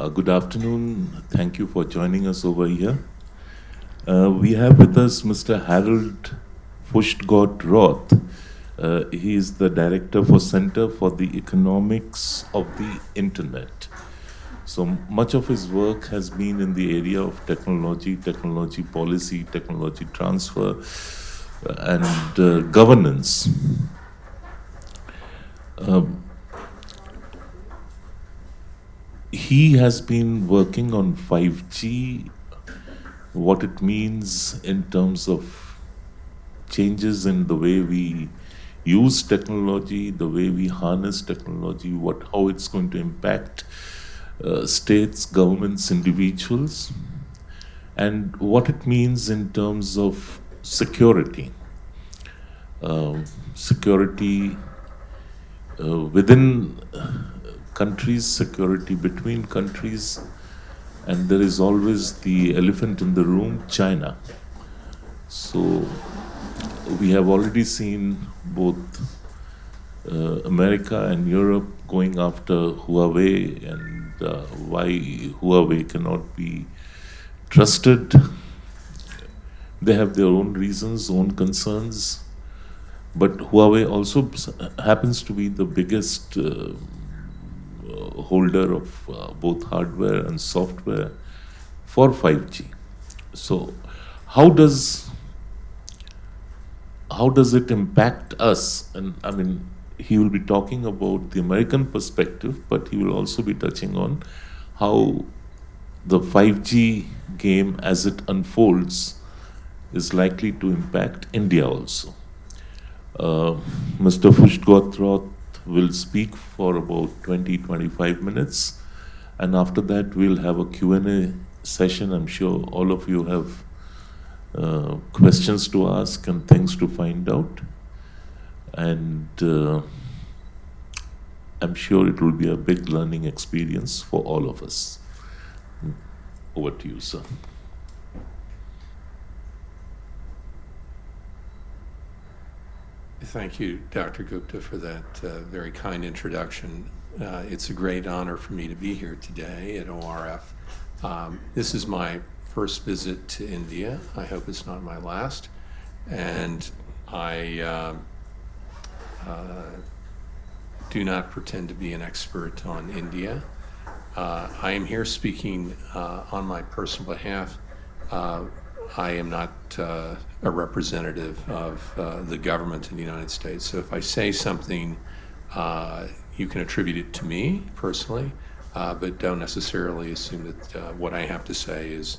Good afternoon. Thank you for joining us over here. We have with us Mr. Harold Furchtgott-Roth. He is the director for Center for the Economics of the Internet. So much of his work has been in the area of technology, technology policy, technology transfer, and governance. He has been working on 5G, what it means in terms of changes in the way we use technology, the way we harness technology, how it's going to impact states, governments, individuals, and what it means in terms of security. Security within countries, security between countries, and there is always the elephant in the room, China. So we have already seen both America and Europe going after Huawei and why Huawei cannot be trusted. They have their own reasons, own concerns, but Huawei also happens to be the biggest holder of both hardware and software for 5G. So how does it impact us? And I mean, he will be talking about the American perspective, but he will also be touching on how the 5G game as it unfolds is likely to impact India also. Mr. Furchtgott-Roth will speak for about 20-25 minutes, and after that we'll have a Q&A session. I'm sure all of you have questions to ask and things to find out, and I'm sure it will be a big learning experience for all of us. Over to you, sir. Thank you, Dr. Gupta, for that very kind introduction. It's a great honor for me to be here today at ORF. This is my first visit to India. I hope it's not my last. And I do not pretend to be an expert on India. I am here speaking on my personal behalf. I am not a representative of the government in the United States. So if I say something, you can attribute it to me personally, but don't necessarily assume that what I have to say is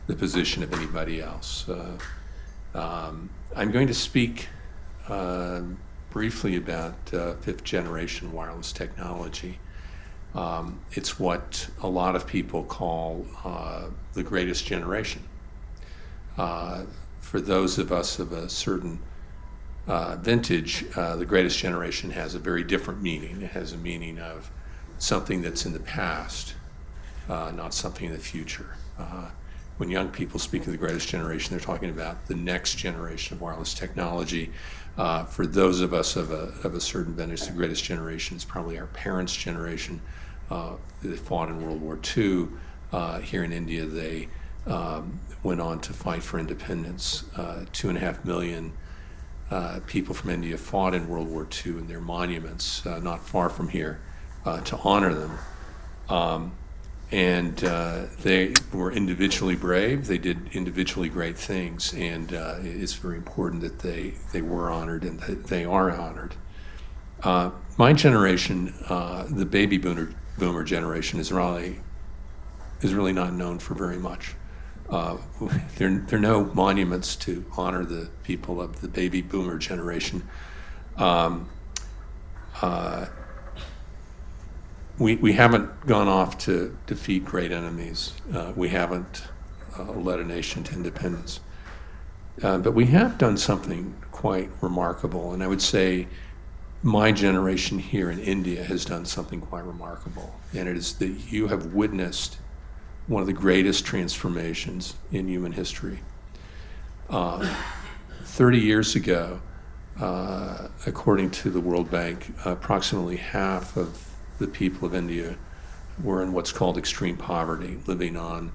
the position of anybody else. I'm going to speak briefly about fifth generation wireless technology. It's what a lot of people call the greatest generation. For those of us of a certain vintage, the greatest generation has a very different meaning. It has a meaning of something that's in the past, not something in the future. When young people speak of the greatest generation, they're talking about the next generation of wireless technology. For those of us of a certain vintage, the greatest generation is probably our parents' generation. They fought in World War II. Here in India, they went on to fight for independence. 2.5 million people from India fought in World War II, and there are monuments not far from here to honor them. And they were individually brave. They did individually great things, and it's very important that they were honored and that they are honored. My generation, the baby boomer generation, is really not known for very much. There are no monuments to honor the people of the baby boomer generation. We haven't gone off to defeat great enemies. We haven't led a nation to independence. But we have done something quite remarkable, and I would say my generation here in India has done something quite remarkable, and it is that you have witnessed one of the greatest transformations in human history. 30 years ago, according to the World Bank, approximately half of the people of India were in what's called extreme poverty, living on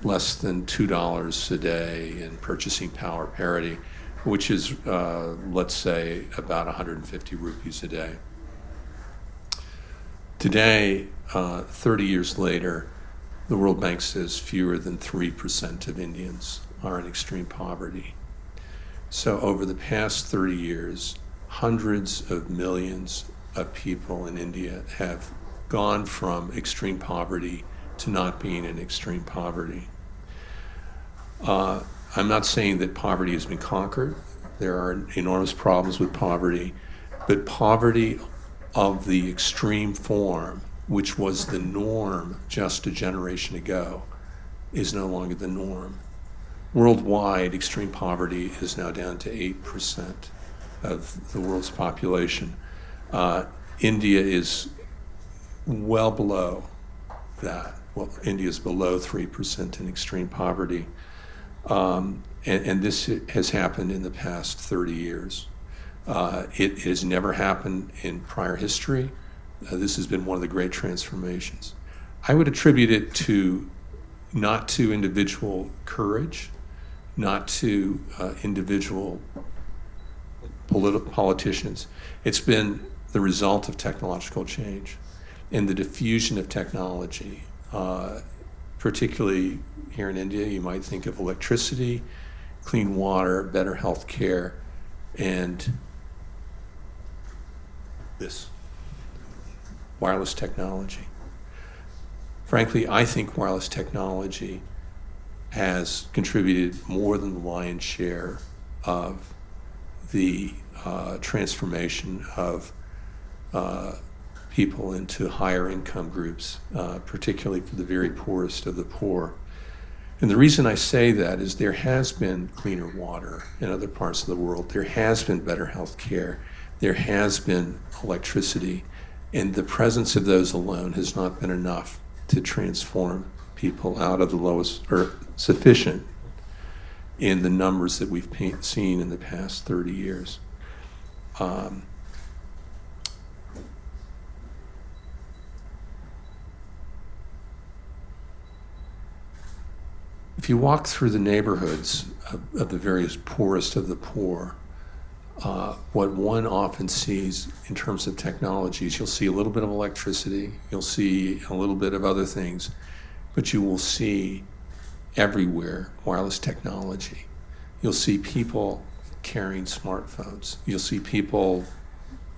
less than $2 a day in purchasing power parity, which is, let's say, about 150 rupees a day. Today, 30 years later, the World Bank says fewer than 3% of Indians are in extreme poverty. So over the past 30 years, hundreds of millions of people in India have gone from extreme poverty to not being in extreme poverty. I'm not saying that poverty has been conquered. There are enormous problems with poverty, but poverty of the extreme form, which was the norm just a generation ago, is no longer the norm. Worldwide, extreme poverty is now down to 8% of the world's population. India is well below that. Well, India is below 3% in extreme poverty. And this has happened in the past 30 years. It has never happened in prior history. This has been one of the great transformations. I would attribute it not to individual courage, not to individual politicians. It's been the result of technological change and the diffusion of technology. Particularly here in India, you might think of electricity, clean water, better health care, and this wireless technology. Frankly, I think wireless technology has contributed more than the lion's share of the transformation of people into higher income groups, particularly for the very poorest of the poor. And the reason I say that is there has been cleaner water in other parts of the world. There has been better health care. There has been electricity. And the presence of those alone has not been enough to transform people out of the lowest, or sufficient in the numbers that we've seen in the past 30 years. If you walk through the neighborhoods of the various poorest of the poor, what one often sees in terms of technologies, you'll see a little bit of electricity, you'll see a little bit of other things, but you will see everywhere wireless technology. You'll see people carrying smartphones. You'll see people,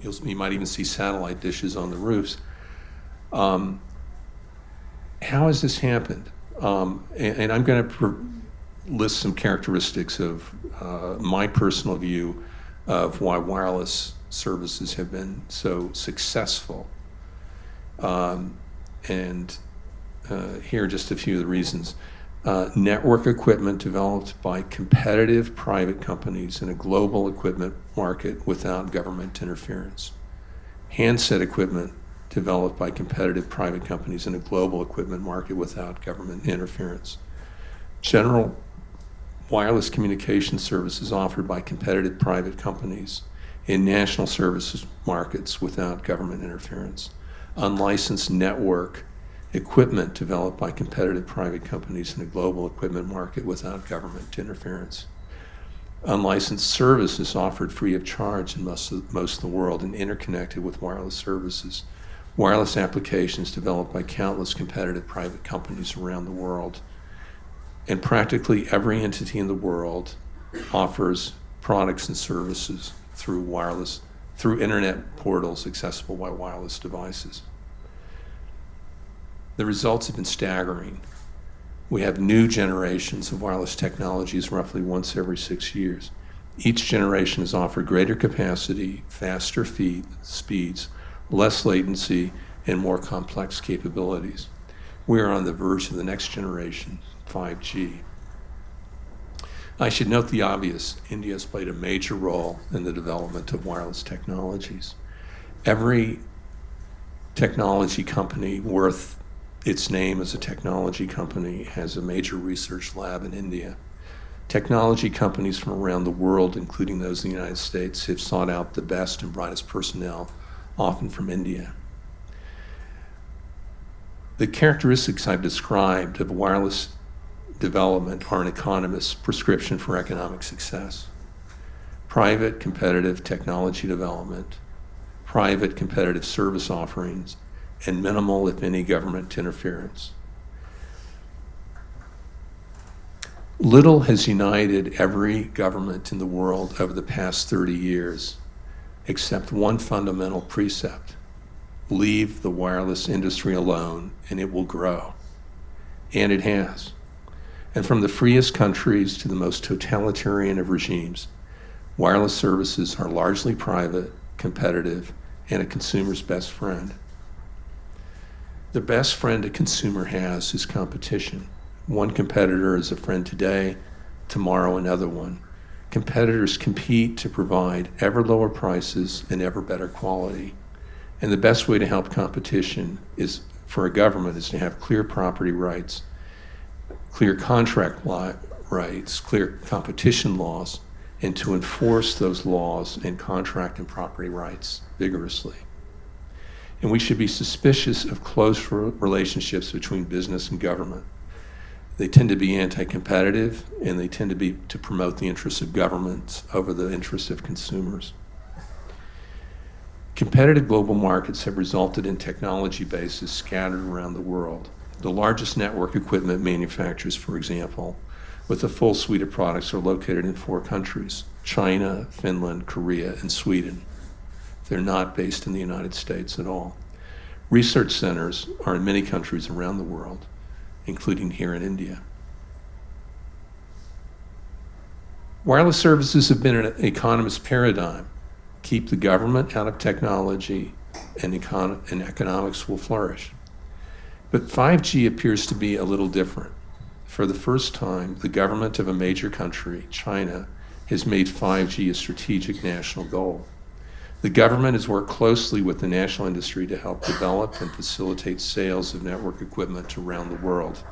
you might even see satellite dishes on the roofs. How has this happened? And I'm going to list some characteristics of my personal view of why wireless services have been so successful. And here are just a few of the reasons. Network equipment developed by competitive private companies in a global equipment market without government interference. Handset equipment developed by competitive private companies in a global equipment market without government interference. General wireless communication services offered by competitive private companies in national services markets without government interference. Unlicensed network equipment developed by competitive private companies in a global equipment market without government interference. Unlicensed services offered free of charge in most of the world and interconnected with wireless services. Wireless applications developed by countless competitive private companies around the world. And practically every entity in the world offers products and services through internet portals accessible by wireless devices. The results have been staggering. We have new generations of wireless technologies roughly once every 6 years. Each generation has offered greater capacity, faster speeds, less latency, and more complex capabilities. We are on the verge of the next generation, 5G. I should note the obvious. India has played a major role in the development of wireless technologies. Every technology company worth its name as a technology company has a major research lab in India. Technology companies from around the world, including those in the United States, have sought out the best and brightest personnel, often from India. The characteristics I've described of wireless development are an economist's prescription for economic success. Private competitive technology development, private competitive service offerings, and minimal, if any, government interference. Little has united every government in the world over the past 30 years except one fundamental precept: leave the wireless industry alone and it will grow. And it has. And from the freest countries to the most totalitarian of regimes, wireless services are largely private, competitive, and a consumer's best friend. The best friend a consumer has is competition. One competitor is a friend today, tomorrow another one. Competitors compete to provide ever lower prices and ever better quality. And the best way to help competition is for a government is to have clear property rights, clear contract rights, clear competition laws, and to enforce those laws and contract and property rights vigorously. And we should be suspicious of close relationships between business and government. They tend to be anti-competitive, and they tend to promote the interests of governments over the interests of consumers. Competitive global markets have resulted in technology bases scattered around the world. The largest network equipment manufacturers, for example, with a full suite of products, are located in 4 countries: China, Finland, Korea, and Sweden. They're not based in the United States at all. Research centers are in many countries around the world, including here in India. Wireless services have been an economist paradigm. Keep the government out of technology and economics will flourish. But 5G appears to be a little different. For the first time, the government of a major country, China, has made 5G a strategic national goal. The government has worked closely with the national industry to help develop and facilitate sales of network equipment around the world.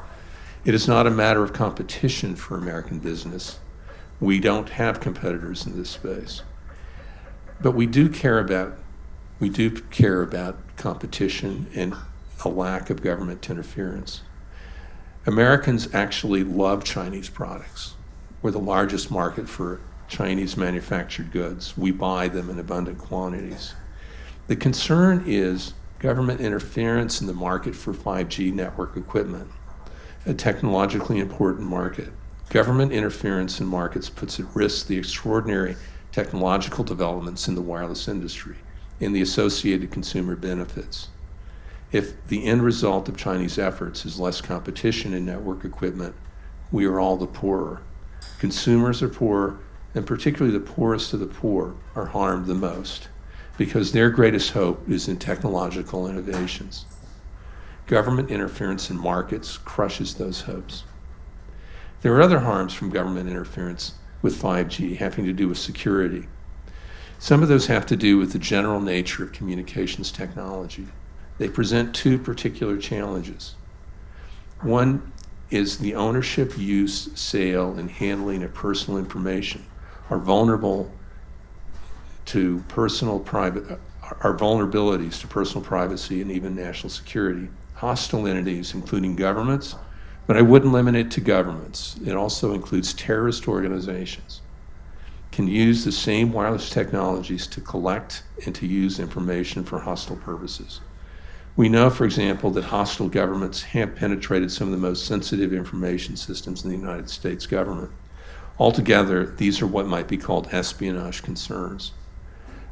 It is not a matter of competition for American business. We don't have competitors in this space. But we do care about competition and a lack of government interference. Americans actually love Chinese products. We're the largest market for Chinese manufactured goods. We buy them in abundant quantities. The concern is government interference in the market for 5G network equipment, a technologically important market. Government interference in markets puts at risk the extraordinary technological developments in the wireless industry and the associated consumer benefits. If the end result of Chinese efforts is less competition in network equipment, we are all the poorer. Consumers are poor, and particularly the poorest of the poor are harmed the most because their greatest hope is in technological innovations. Government interference in markets crushes those hopes. There are other harms from government interference with 5G having to do with security. Some of those have to do with the general nature of communications technology. They present 2 particular challenges. One is the ownership, use, sale, and handling of personal information are vulnerable to vulnerabilities to personal privacy and even national security. Hostile entities, including governments, but I wouldn't limit it to governments. It also includes terrorist organizations, can use the same wireless technologies to collect and to use information for hostile purposes. We know, for example, that hostile governments have penetrated some of the most sensitive information systems in the United States government. Altogether, these are what might be called espionage concerns.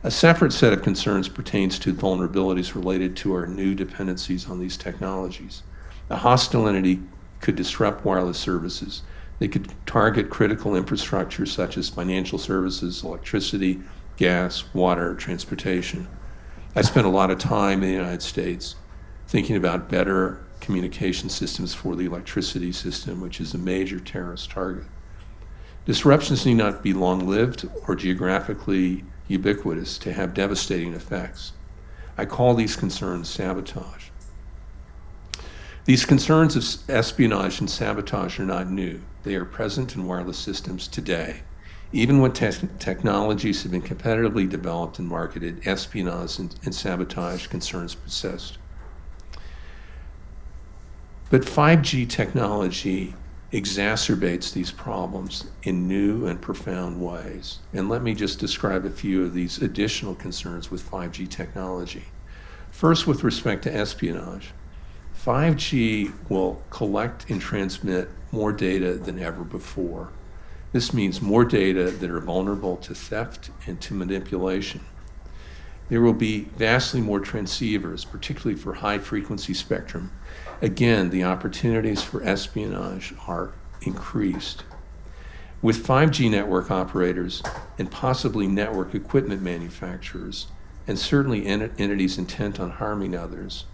A separate set of concerns pertains to vulnerabilities related to our new dependencies on these technologies. A hostile entity could disrupt wireless services. They could target critical infrastructure such as financial services, electricity, gas, water, transportation. I spent a lot of time in the United States thinking about better communication systems for the electricity system, which is a major terrorist target. Disruptions need not be long-lived or geographically ubiquitous to have devastating effects. I call these concerns sabotage. These concerns of espionage and sabotage are not new. They are present in wireless systems today. Even when technologies have been competitively developed and marketed, espionage and sabotage concerns persist. But 5G technology exacerbates these problems in new and profound ways. And let me just describe a few of these additional concerns with 5G technology. First, with respect to espionage, 5G will collect and transmit more data than ever before. This means more data that are vulnerable to theft and to manipulation. There will be vastly more transceivers, particularly for high-frequency spectrum. Again, the opportunities for espionage are increased. With 5G network operators and possibly network equipment manufacturers, and certainly entities intent on harming others,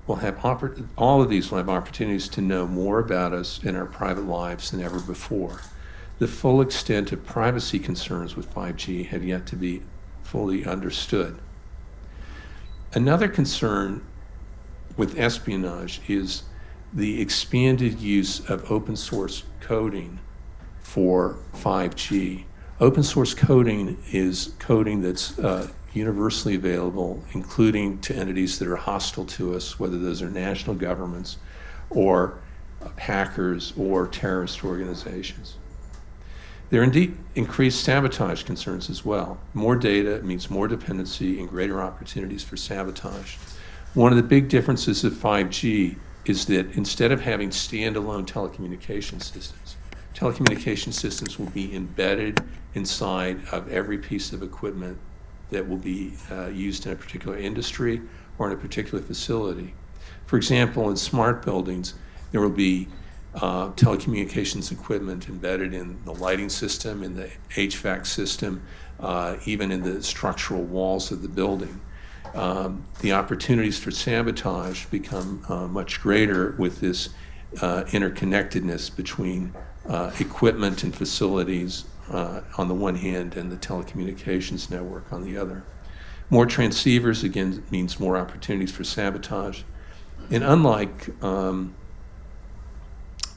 all of these will have opportunities to know more about us in our private lives than ever before. The full extent of privacy concerns with 5G have yet to be fully understood. Another concern with espionage is the expanded use of open source coding for 5G. Open source coding is coding that's universally available, including to entities that are hostile to us, whether those are national governments or hackers or terrorist organizations. There are indeed increased sabotage concerns as well. More data means more dependency and greater opportunities for sabotage. One of the big differences of 5G is that instead of having standalone telecommunication systems will be embedded inside of every piece of equipment that will be used in a particular industry or in a particular facility. For example, in smart buildings, there will be telecommunications equipment embedded in the lighting system, in the HVAC system, even in the structural walls of the building. The opportunities for sabotage become much greater with this interconnectedness between equipment and facilities on the one hand and the telecommunications network on the other. More transceivers, again, means more opportunities for sabotage. And unlike,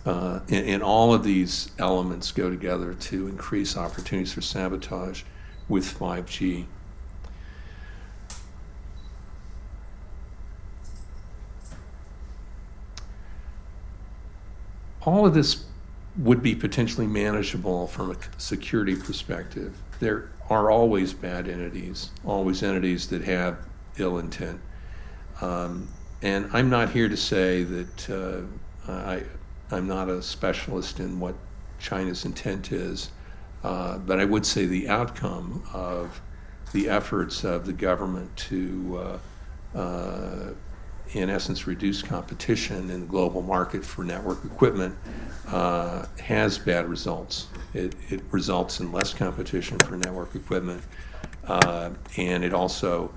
and all of these elements go together to increase opportunities for sabotage with 5G. All of this would be potentially manageable from a security perspective. There are always bad entities, always entities that have ill intent. And I'm not here to say that I'm not a specialist in what China's intent is, but I would say the outcome of the efforts of the government to in essence, reduce competition in the global market for network equipment has bad results. It results in less competition for network equipment, and it also,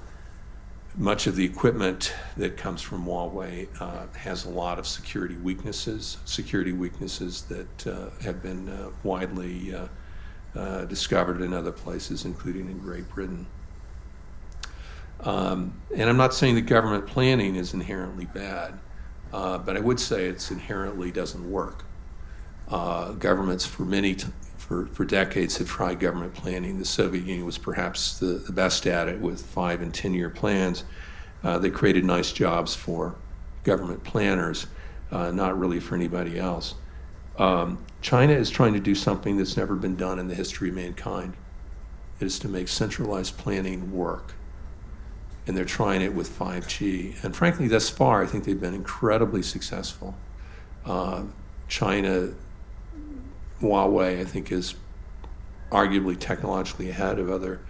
much of the equipment that comes from Huawei has a lot of security weaknesses that have been widely discovered in other places, including in Great Britain. And I'm not saying that government planning is inherently bad, but I would say it's inherently doesn't work. Governments for decades have tried government planning. The Soviet Union was perhaps the best at it with 5 and 10-year plans. They created nice jobs for government planners, not really for anybody else. China is trying to do something that's never been done in the history of mankind. It is to make centralized planning work. And they're trying it with 5G. And frankly, thus far, I think they've been incredibly successful. China, Huawei, I think, is arguably technologically ahead of other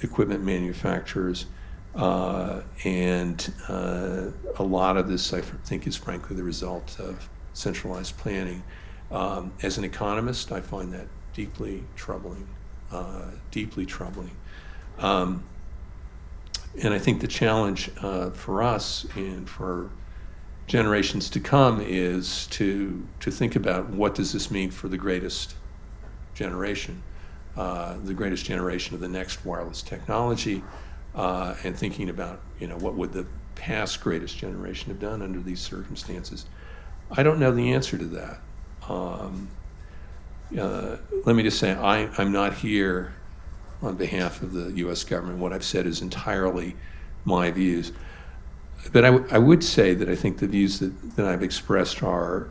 equipment manufacturers. And a lot of this, I think, is frankly the result of centralized planning. As an economist, I find that deeply troubling, deeply troubling. And I think the challenge for us and for generations to come is to think about what does this mean for the greatest generation of the next wireless technology, and thinking about what would the past greatest generation have done under these circumstances. I don't know the answer to that. Let me just say I'm not here on behalf of the U.S. government. What I've said is entirely my views. But I would say that I think the views that I've expressed are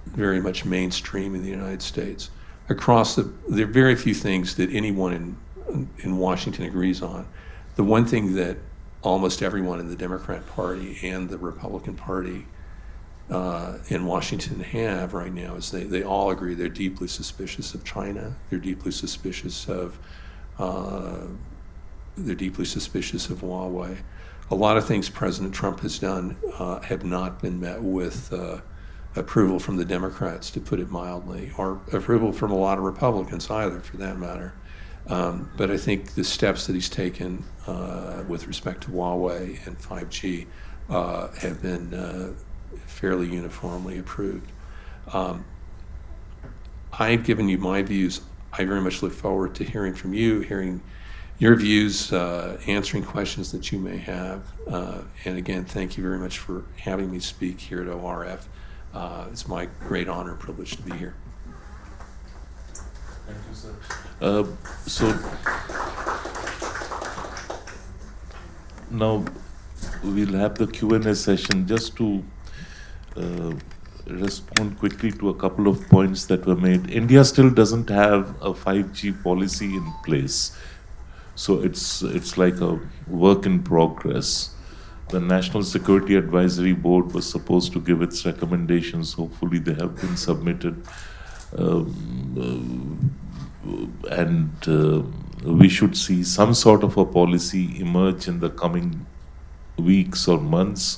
very much mainstream in the United States. There are very few things that anyone in Washington agrees on. The one thing that almost everyone in the Democrat Party and the Republican Party in Washington have right now is they all agree they're deeply suspicious of China. They're deeply suspicious of Huawei. A lot of things President Trump has done have not been met with approval from the Democrats, to put it mildly, or approval from a lot of Republicans either, for that matter. But I think the steps that he's taken with respect to Huawei and 5G have been fairly uniformly approved. I've given you my views. I very much look forward to hearing from you, hearing your views, answering questions that you may have. And again, thank you very much for having me speak here at ORF. It's my great honor and privilege to be here. Thank you, sir. So now we'll have the Q&A session. Just to respond quickly to a couple of points that were made. India still doesn't have a 5G policy in place. So it's like a work in progress. The National Security Advisory Board was supposed to give its recommendations. Hopefully they have been submitted. And we should see some sort of a policy emerge in the coming weeks or months.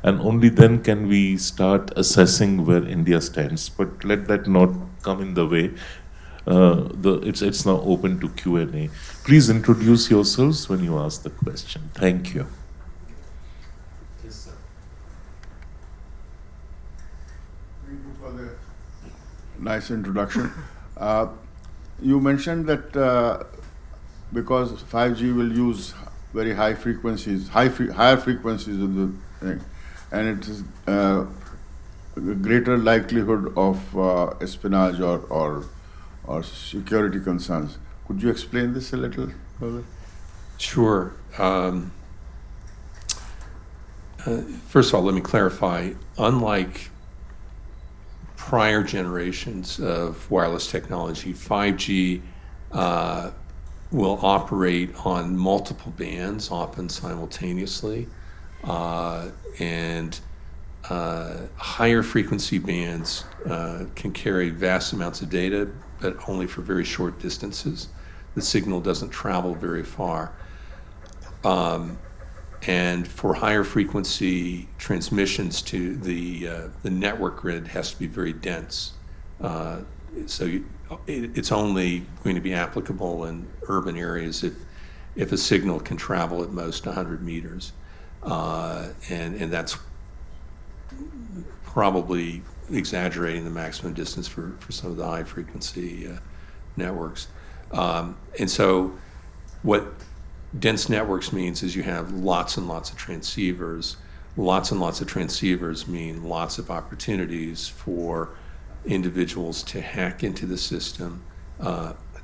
And only then can we start assessing where India stands. But let that not come in the way. It's now open to Q&A. Please introduce yourselves when you ask the question. Thank you. Yes, sir. Thank you for the nice introduction. You mentioned that because 5G will use very high frequencies, higher frequencies of the thing, and it is a greater likelihood of espionage or security concerns. Could you explain this a little further? Sure. First of all, let me clarify. Unlike prior generations of wireless technology, 5G will operate on multiple bands, often simultaneously, and higher frequency bands can carry vast amounts of data, but only for very short distances. The signal doesn't travel very far. And for higher frequency transmissions to the network grid has to be very dense. So it's only going to be applicable in urban areas if a signal can travel at most 100 meters. And that's probably exaggerating the maximum distance for some of the high frequency networks. And so what dense networks means is you have lots and lots of transceivers. Lots and lots of transceivers mean lots of opportunities for individuals to hack into the system,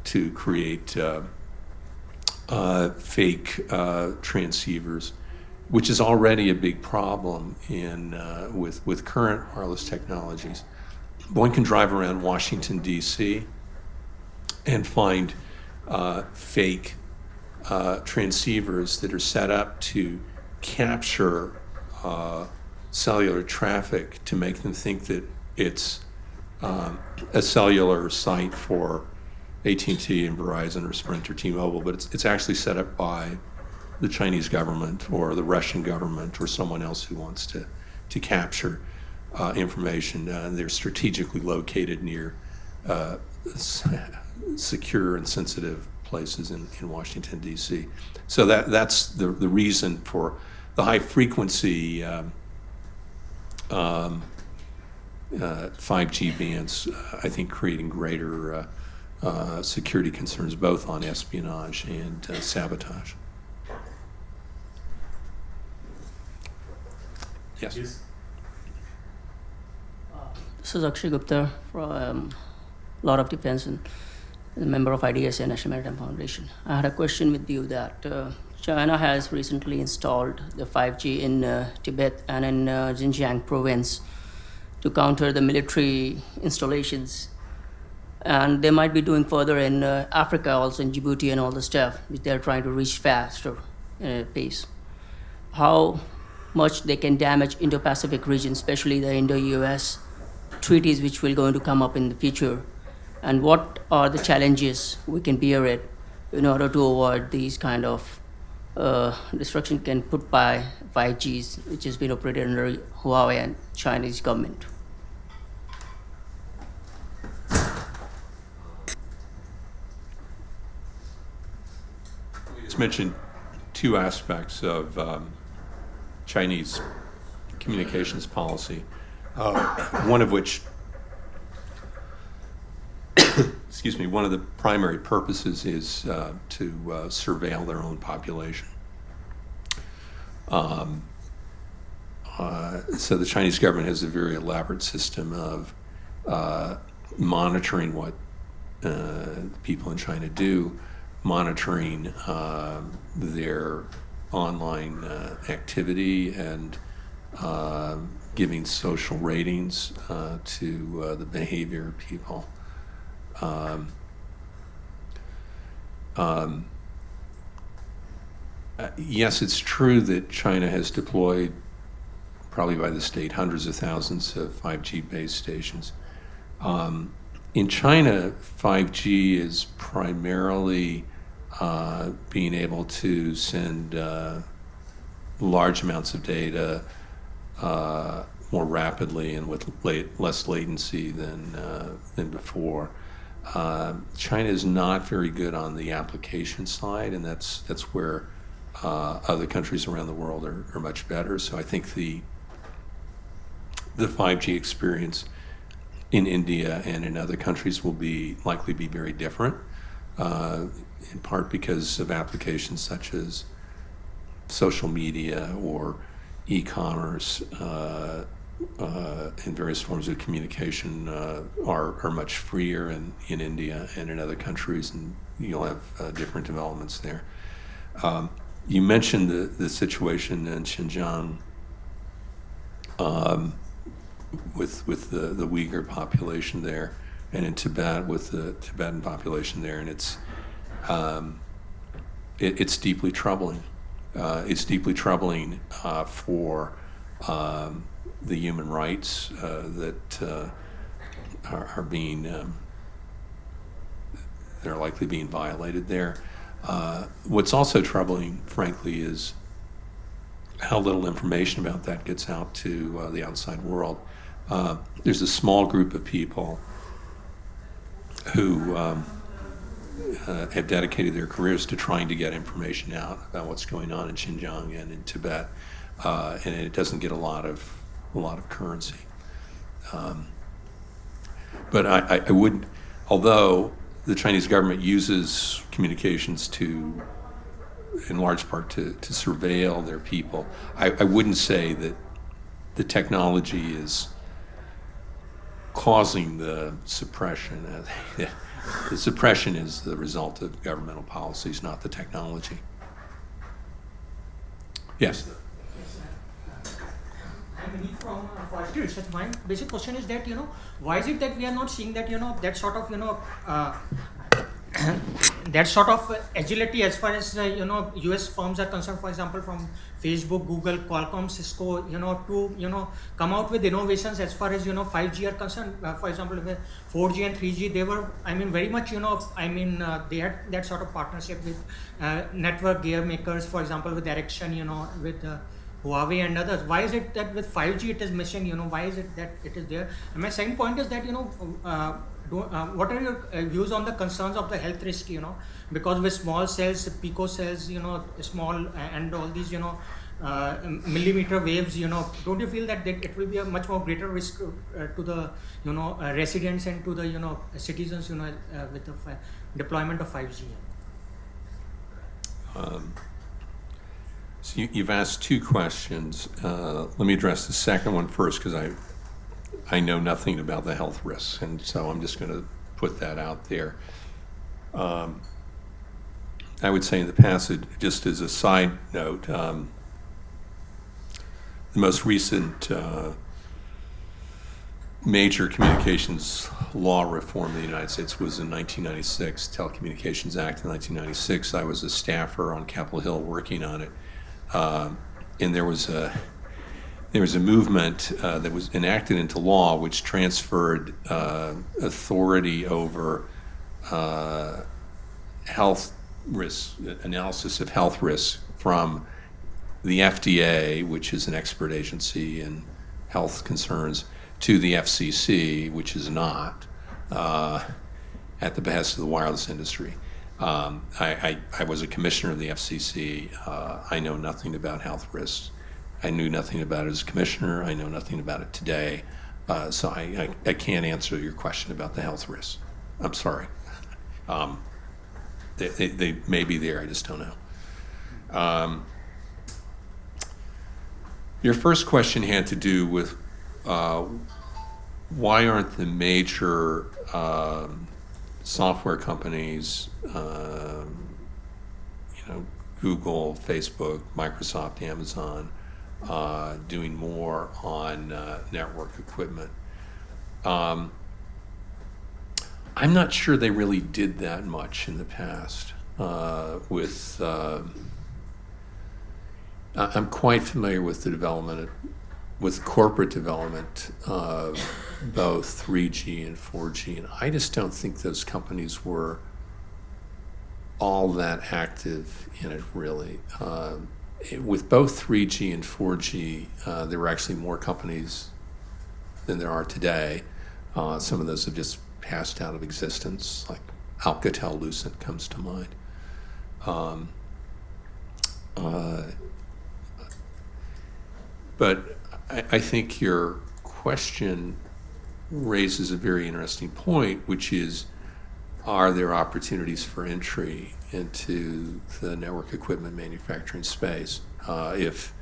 to create fake transceivers, which is already a big problem with current wireless technologies. One can drive around Washington, D.C. and find fake transceivers that are set up to capture cellular traffic to make them think that it's a cellular site for AT&T and Verizon or Sprint or T-Mobile, but it's actually set up by the Chinese government or the Russian government or someone else who wants to capture information. They're strategically located near secure and sensitive places in Washington, D.C. So that's the reason for the high frequency 5G bands, I think, creating greater security concerns both on espionage and sabotage. Yes. This is Akshay Gupta from Law of Defense and a member of IDSA, National Maritime Foundation. I had a question with you that China has recently installed the 5G in Tibet and in Xinjiang province to counter the military installations. And they might be doing further in Africa, also in Djibouti and all the stuff, which they're trying to reach faster pace. How much they can damage Indo-Pacific region, especially the Indo-US treaties which will going to come up in the future, and what are the challenges we can bear it in order to avoid these kind of destruction can put by 5Gs, which has been operated under Huawei and Chinese government. You just mentioned two aspects of Chinese communications policy, one of which, excuse me, one of the primary purposes is to surveil their own population. So the Chinese government has a very elaborate system of monitoring what people in China do, monitoring their online activity, and giving social ratings to the behavior of people. Yes, it's true that China has deployed, probably by the state, hundreds of thousands of 5G base stations. In China, 5G is primarily being able to send large amounts of data more rapidly and with less latency than before. China is not very good on the application side, and that's where other countries around the world are much better. So I think the 5G experience in India and in other countries will likely be very different, in part because of applications such as social media or e-commerce and various forms of communication are much freer in India and in other countries, and you'll have different developments there. You mentioned the situation in Xinjiang with the Uyghur population there, and in Tibet with the Tibetan population there, and it's deeply troubling. It's deeply troubling for the human rights that are being they're likely being violated there. What's also troubling, frankly, is how little information about that gets out to the outside world. There's a small group of people who have dedicated their careers to trying to get information out about what's going on in Xinjiang and in Tibet, and it doesn't get a lot of currency. But I would, although the Chinese government uses communications in large part to surveil their people, I wouldn't say that the technology is causing the suppression. The suppression is the result of governmental policies, not the technology. Yes? I'm Vineet from Forestry Research. My basic question is that, why is it that we are not seeing that, that sort of, that sort of agility as far as, US firms are concerned, for example, from Facebook, Google, Qualcomm, Cisco, to, come out with innovations as far as, 5G are concerned. For example, with 4G and 3G, they were, very much, they had that sort of partnership with network gear makers, for example, with Ericsson, with Huawei and others. Why is it that with 5G it is missing? Why is it that it is there? And my second point is that, what are your views on the concerns of the health risk, because with small cells, pico cells, small and all these, millimeter waves, don't you feel that it will be a much more greater risk to the, residents and to the, citizens, with the deployment of 5G? So you've asked two questions. Let me address the second one first, because I know nothing about the health risks, and so I'm just going to put that out there. I would say in the past, just as a side note, the most recent major communications law reform in the United States was in 1996, Telecommunications Act in 1996. I was a staffer on Capitol Hill working on it, and there was a movement that was enacted into law which transferred authority over health risks, analysis of health risks from the FDA, which is an expert agency in health concerns, to the FCC, which is not, at the behest of the wireless industry. I was a commissioner of the FCC. I know nothing about health risks. I knew nothing about it as a commissioner. I know nothing about it today. So I can't answer your question about the health risks. I'm sorry. They may be there, I just don't know. Your first question had to do with why aren't the major software companies, Google, Facebook, Microsoft, Amazon, doing more on network equipment? I'm not sure they really did that much in the past. I'm quite familiar with the development, with corporate development of both 3G and 4G, and I just don't think those companies were all that active in it, really. With both 3G and 4G, there were actually more companies than there are today. Some of those have just passed out of existence, like Alcatel-Lucent comes to mind. But I think your question raises a very interesting point, which is, are there opportunities for entry into the network equipment manufacturing space? If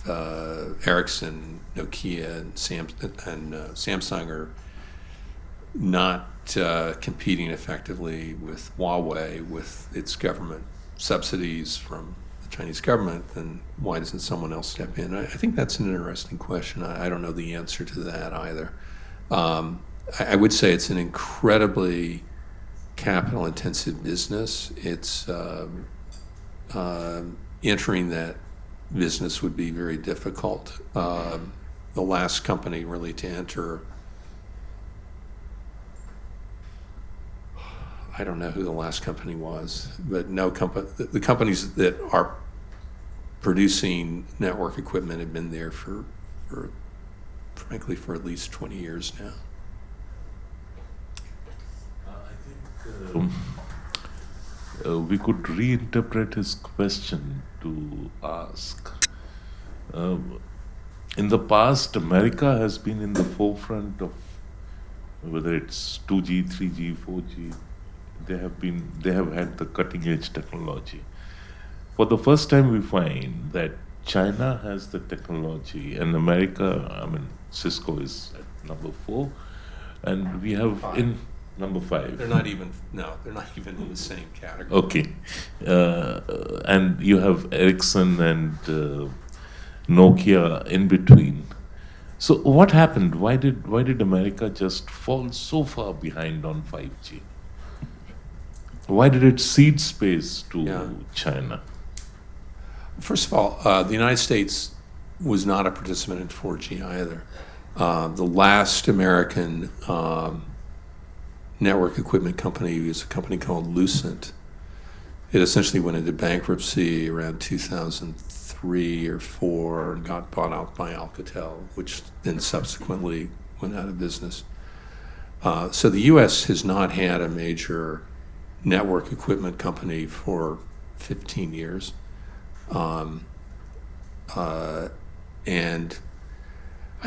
Ericsson, Nokia, and Samsung are not competing effectively with Huawei, with its government subsidies from the Chinese government, then why doesn't someone else step in? I think that's an interesting question. I don't know the answer to that either. I would say it's an incredibly capital-intensive business. It's entering that business would be very difficult. The last company really to enter, I don't know who the last company was, but no company. The companies that are producing network equipment have been there for frankly, for at least 20 years now. I think we could reinterpret his question to ask. In the past, America has been in the forefront of whether it's 2G, 3G, 4G. They have had the cutting edge technology. For the first time, we find that China has the technology, and America, Cisco is at number 4, and we have in number 5. They're not even in the same category. Okay, and you have Ericsson and Nokia in between. So what happened? Why did America just fall so far behind on 5G? Why did it cede space to China? First of all, the United States was not a participant in 4G either. The last American network equipment company was a company called Lucent. It essentially went into bankruptcy around 2003 or 4 and got bought out by Alcatel, which then subsequently went out of business. So the U.S. has not had a major network equipment company for 15 years. And I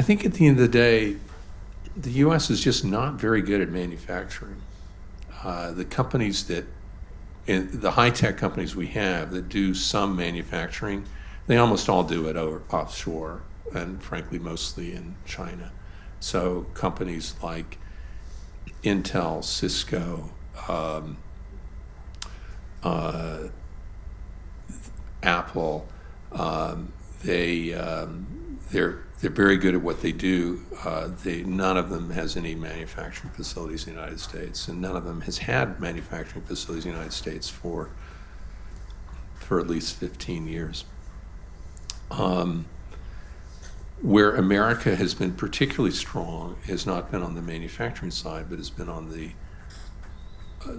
think at the end of the day, the U.S. is just not very good at manufacturing. The companies the high-tech companies we have that do some manufacturing, they almost all do it offshore, and frankly, mostly in China. So companies like Intel, Cisco, Apple, they're very good at what they do. None of them has any manufacturing facilities in the United States, and none of them has had manufacturing facilities in the United States for at least 15 years. Where America has been particularly strong has not been on the manufacturing side, but has been on the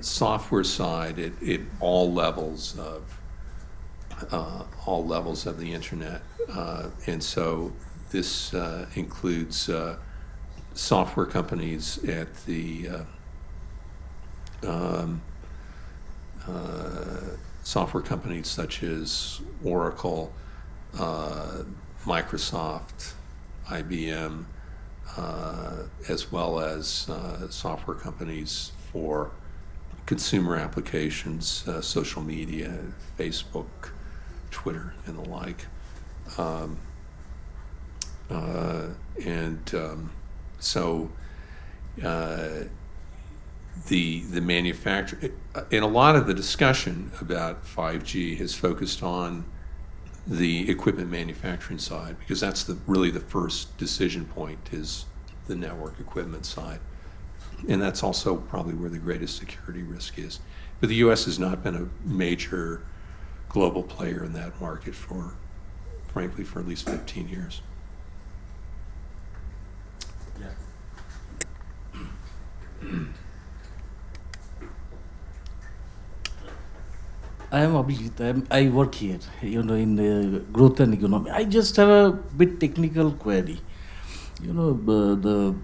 software side at all levels of the internet, and so this includes software companies at the software companies such as Oracle, Microsoft, IBM, as well as software companies for consumer applications, social media, Facebook, Twitter, and the like. So the manufacturer, and a lot of the discussion about 5G has focused on the equipment manufacturing side, because that's really the first decision point, is the network equipment side. And that's also probably where the greatest security risk is. But the U.S. has not been a major global player in that market frankly, for at least 15 years. I am Abhijit. I work here, in growth and economy. I just have a bit technical query. The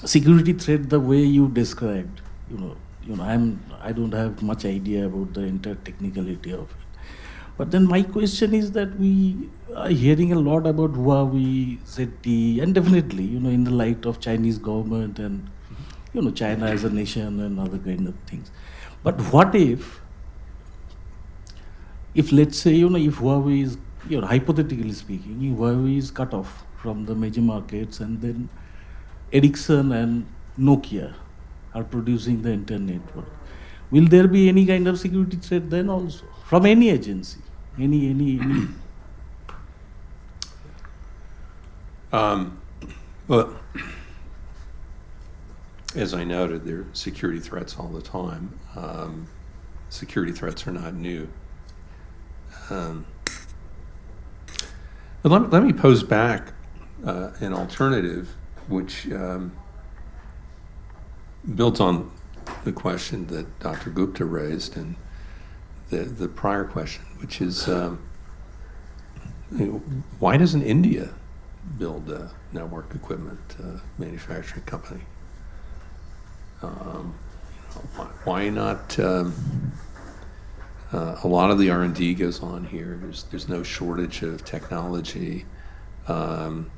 security threat, the way you described, I don't have much idea about the entire technicality of it. But then my question is that we are hearing a lot about Huawei, ZTE, and definitely, in the light of Chinese government and, China as a nation and other kind of things. But what if let's say, if Huawei is, hypothetically speaking, if Huawei is cut off from the major markets, and then Ericsson and Nokia are producing the entire network, will there be any kind of security threat then also from any agency, any? Well, as I noted, there are security threats all the time. Security threats are not new. But let me pose back an alternative, which builds on the question that Dr. Gupta raised and the prior question, which is, why doesn't India build a network equipment manufacturing company? Why not? A lot of the R&D goes on here. There's no shortage of technology, and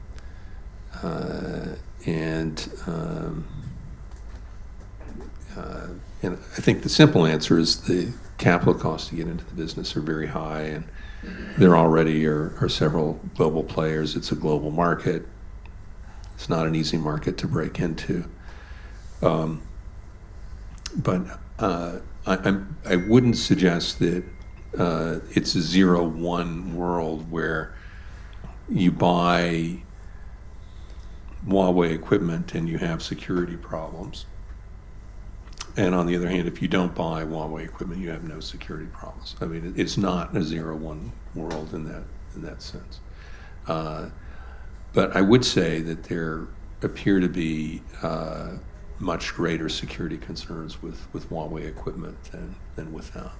I think the simple answer is the capital costs to get into the business are very high, and there already are several global players. It's a global market. It's not an easy market to break into. But I wouldn't suggest that it's a 0-1 world where you buy Huawei equipment and you have security problems. And on the other hand, if you don't buy Huawei equipment, you have no security problems. I mean, it's not a 0-1 world in that sense. But I would say that there appear to be much greater security concerns with Huawei equipment than without.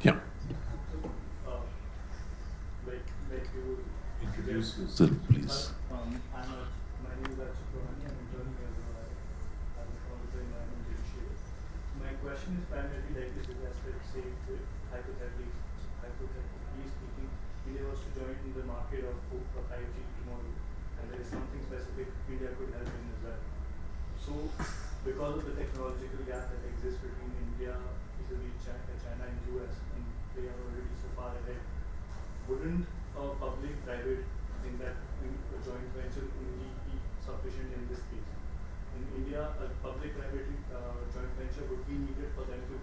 Yeah. Introduce yourself, please. My name is Archit. I'm interning as a volunteer environment initiative. My question is primarily like this: is aspect, say, if hypothetically speaking, India was to join in the market of 5G tomorrow, and there is something specific India could help in as well. So, because of the technological gap that exists between India, China and US, and they are already so far ahead, wouldn't a public-private in that joint venture only be sufficient in this case? India, a public-private joint venture would be needed for them to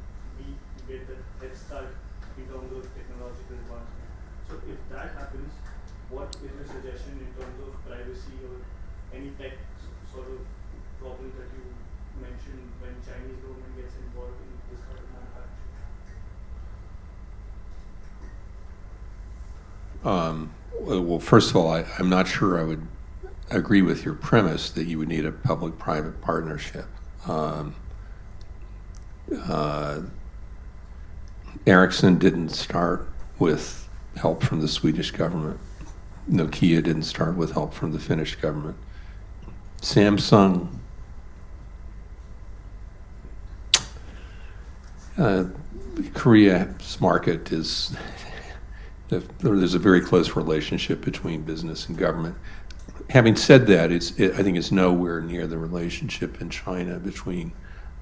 get the head start in terms of technological advancement. So if that happens, what is your suggestion in terms of privacy or any tech sort of problems that you mentioned when Chinese government gets involved in this sort of manufacturing? Well, first of all, I'm not sure I would agree with your premise that you would need a public-private partnership. Ericsson didn't start with help from the Swedish government. Nokia didn't start with help from the Finnish government. Samsung, Korea's market is, there's a very close relationship between business and government. Having said that, I think it's nowhere near the relationship in China between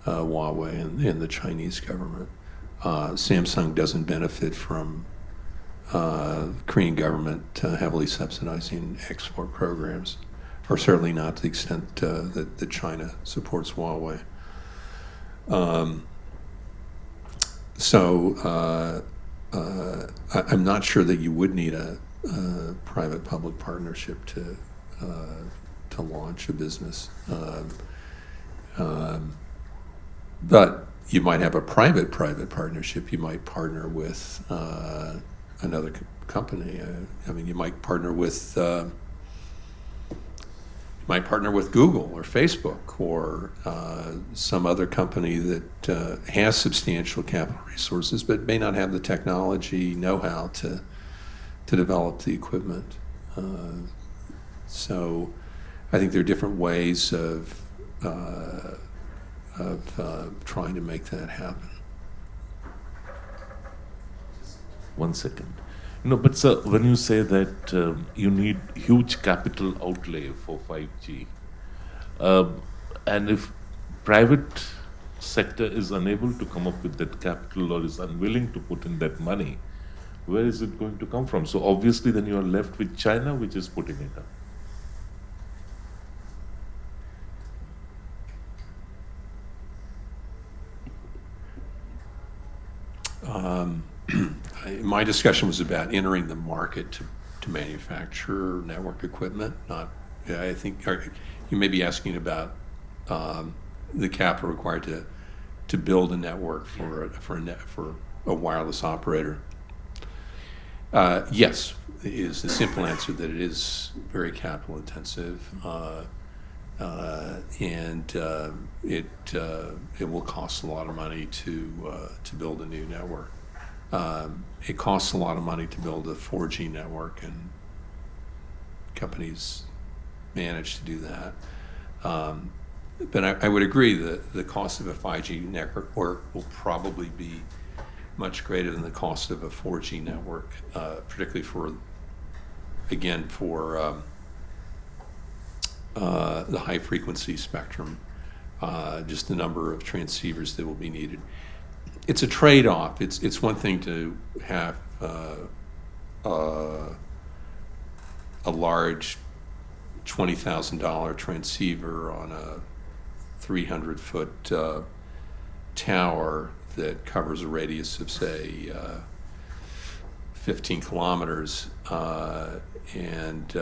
Huawei and the Chinese government. Samsung doesn't benefit from the Korean government heavily subsidizing export programs, or certainly not to the extent that China supports Huawei. I'm not sure that you would need a private-public partnership to launch a business. But you might have a private-private partnership. You might partner with another company. You might partner with Google or Facebook or some other company that has substantial capital resources but may not have the technology know-how to develop the equipment. So I think there are different ways of trying to make that happen. 1 second. No, but sir, when you say that you need huge capital outlay for 5G, and if private sector is unable to come up with that capital or is unwilling to put in that money, where is it going to come from? So obviously then you are left with China, which is putting it up. My discussion was about entering the market to manufacture network equipment. I think you may be asking about the capital required to build a network for a wireless operator. Yes, is the simple answer that it is very capital intensive, and it will cost a lot of money to build a new network. It costs a lot of money to build a 4G network, and companies manage to do that. But I would agree that the cost of a 5G network will probably be much greater than the cost of a 4G network, particularly for the high frequency spectrum, just the number of transceivers that will be needed. It's a trade-off. It's one thing to have a large $20,000 transceiver on a 300-foot tower that covers a radius of, say, 15 kilometers, and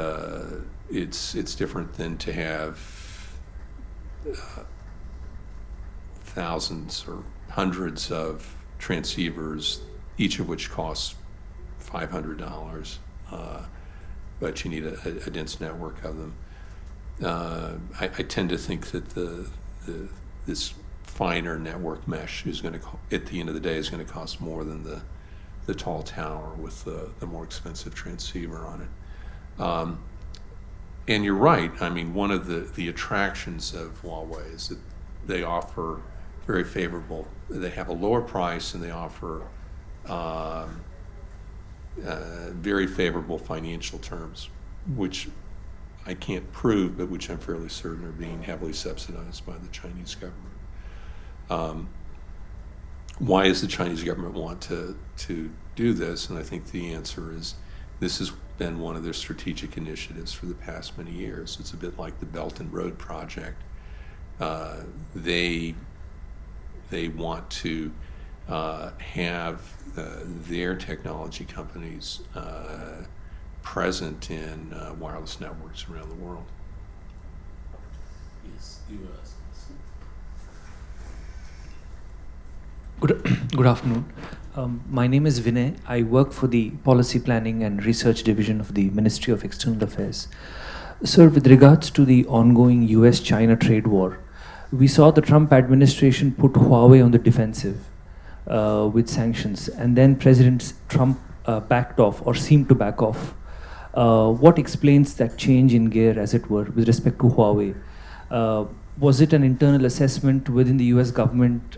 it's different than to have thousands or hundreds of transceivers, each of which costs $500, but you need a dense network of them. I tend to think that this finer network mesh is going to, at the end of the day, is going to cost more than the tall tower with the more expensive transceiver on it. And you're right. I mean, one of the attractions of Huawei is that they offer very favorable. They have a lower price, and they offer very favorable financial terms, which I can't prove, but which I'm fairly certain are being heavily subsidized by the Chinese government. Why does the Chinese government want to do this? And I think the answer is this has been one of their strategic initiatives for the past many years. It's a bit like the Belt and Road Project, they want to have their technology companies present in wireless networks around the world. Yes, you were asking. Good afternoon. My name is Vinay. I work for the Policy Planning and Research Division of the Ministry of External Affairs. Sir, with regards to the ongoing US-China trade war, we saw the Trump administration put Huawei on the defensive with sanctions, and then President Trump backed off or seemed to back off. What explains that change in gear, as it were, with respect to Huawei? Was it an internal assessment within the US government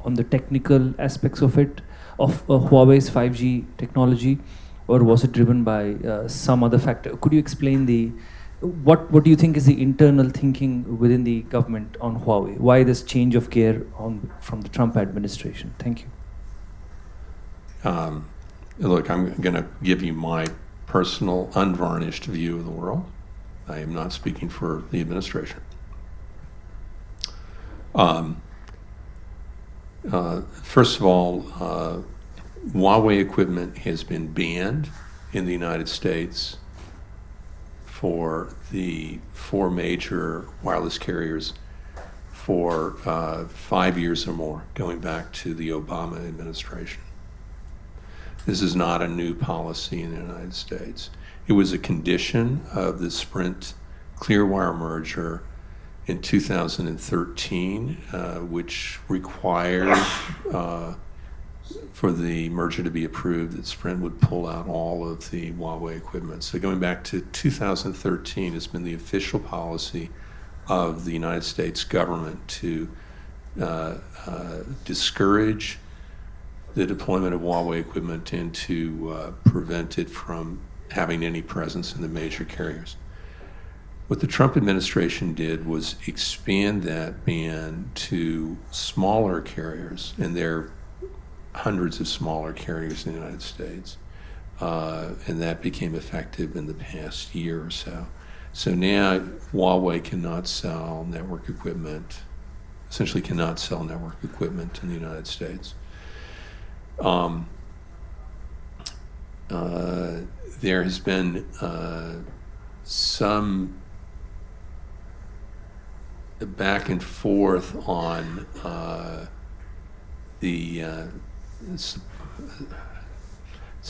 on the technical aspects of it, of Huawei's 5G technology, or was it driven by some other factor? Could you explain what do you think is the internal thinking within the government on Huawei? Why this change of gear from the Trump administration? Thank you. Look, I'm going to give you my personal, unvarnished view of the world. I am not speaking for the administration. First of all, Huawei equipment has been banned in the United States for the 4 major wireless carriers for 5 years or more, going back to the Obama administration. This is not a new policy in the United States. It was a condition of the Sprint Clearwire merger in 2013, which required for the merger to be approved that Sprint would pull out all of the Huawei equipment. So going back to 2013 has been the official policy of the United States government to discourage the deployment of Huawei equipment and to prevent it from having any presence in the major carriers. What the Trump administration did was expand that ban to smaller carriers, and there are hundreds of smaller carriers in the United States, and that became effective in the past year or so. So now Huawei cannot sell network equipment, essentially cannot sell network equipment in the United States. There has been some back and forth on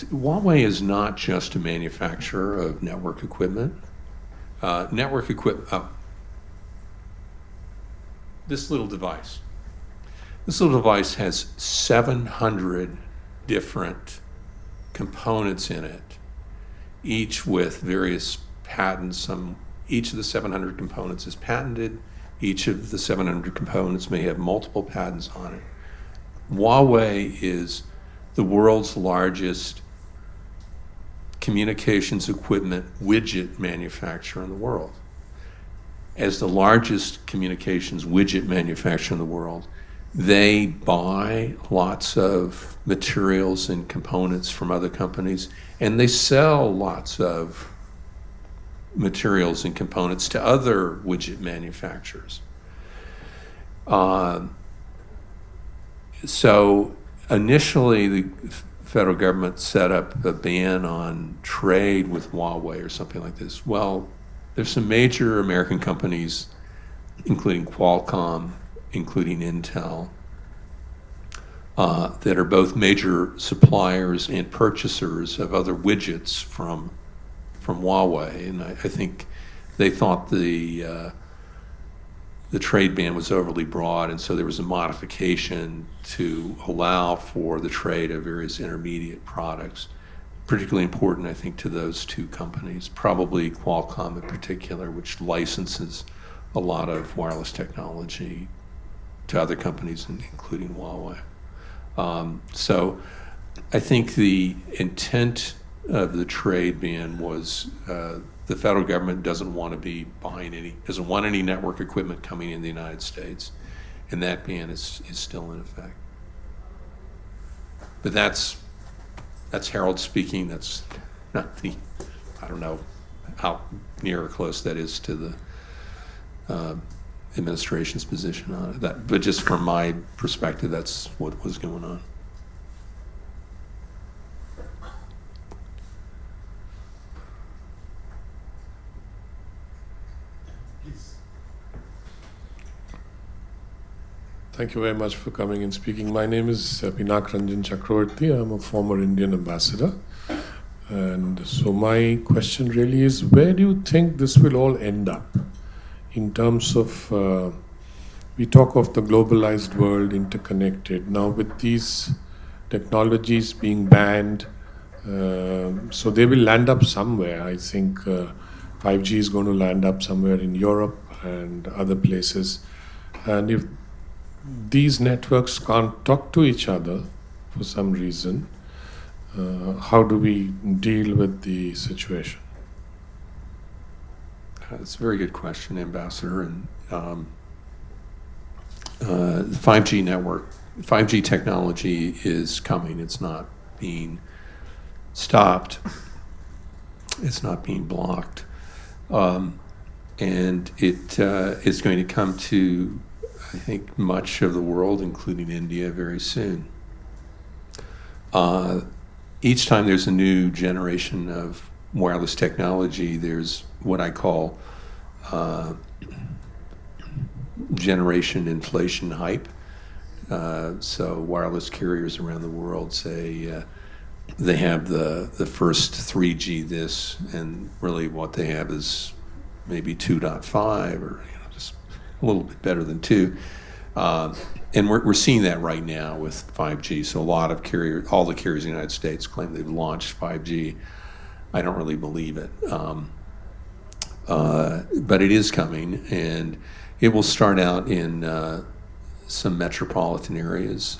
Huawei is not just a manufacturer of network equipment. This little device has 700 different components in it, each with various patents. Each of the 700 components is patented. Each of the 700 components may have multiple patents on it. Huawei is the world's largest communications equipment widget manufacturer in the world. As the largest communications widget manufacturer in the world, they buy lots of materials and components from other companies, and they sell lots of materials and components to other widget manufacturers. So initially, the federal government set up a ban on trade with Huawei or something like this. Well, there's some major American companies, including Qualcomm, including Intel, that are both major suppliers and purchasers of other widgets from Huawei, and I think they thought the trade ban was overly broad, and so there was a modification to allow for the trade of various intermediate products. Particularly important, I think, to those two companies, probably Qualcomm in particular, which licenses a lot of wireless technology to other companies, including Huawei. So I think the intent of the trade ban was the federal government doesn't want any network equipment coming in the United States, and that ban is still in effect. But that's Harold speaking. That's not I don't know how near or close that is to administration's position on it. But just from my perspective, that's what was going on. Thank you very much for coming and speaking. My name is Pinak Ranjan Chakravarti. I'm a former Indian ambassador. And so my question really is, where do you think this will all end up in terms of, we talk of the globalized world, interconnected. Now with these technologies being banned, so they will land up somewhere. I think 5G is going to land up somewhere in Europe and other places. And if these networks can't talk to each other for some reason, how do we deal with the situation? It's a very good question, Ambassador. And the 5G network, 5G technology is coming. It's not being stopped. It's not being blocked. And it is going to come to, I think, much of the world, including India, very soon. Each time there's a new generation of wireless technology, there's what I call generation inflation hype. So wireless carriers around the world say they have the first 3G this, and really what they have is maybe 2.5 or just a little bit better than 2. And we're seeing that right now with 5G. So a lot of all the carriers in the United States claim they've launched 5G. I don't really believe it. But it is coming, and it will start out in some metropolitan areas.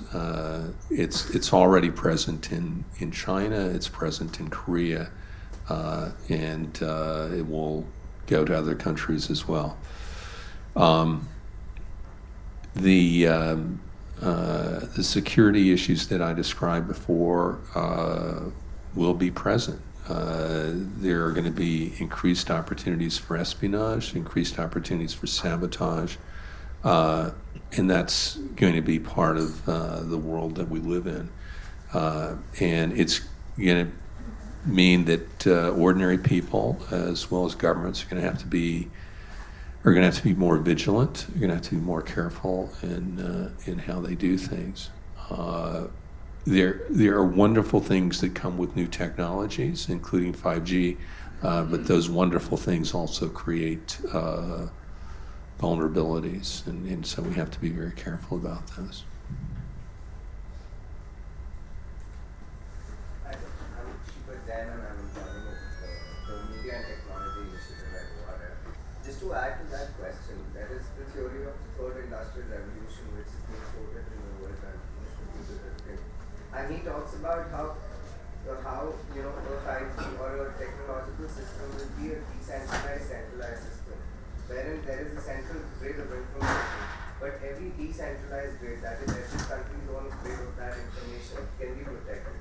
It's already present in China, it's present in Korea, and it will go to other countries as well. The security issues that I described before will be present. There are going to be increased opportunities for espionage, increased opportunities for sabotage, and that's going to be part of the world that we live in. And it's going to mean that ordinary people, as well as governments, are going to have to be more vigilant. You're going to have to be more careful in how they do things. There are wonderful things that come with new technologies, including 5G, but those wonderful things also create vulnerabilities, and so we have to be very careful about those. Just to add to that question, that is the theory of the third industrial revolution, which is being quoted in the world and he talks about how a 5G or a technological system will be a decentralized, centralized system, wherein there is a central grid of information, but every decentralized grid, that is every country's own grid of that information, can be protected.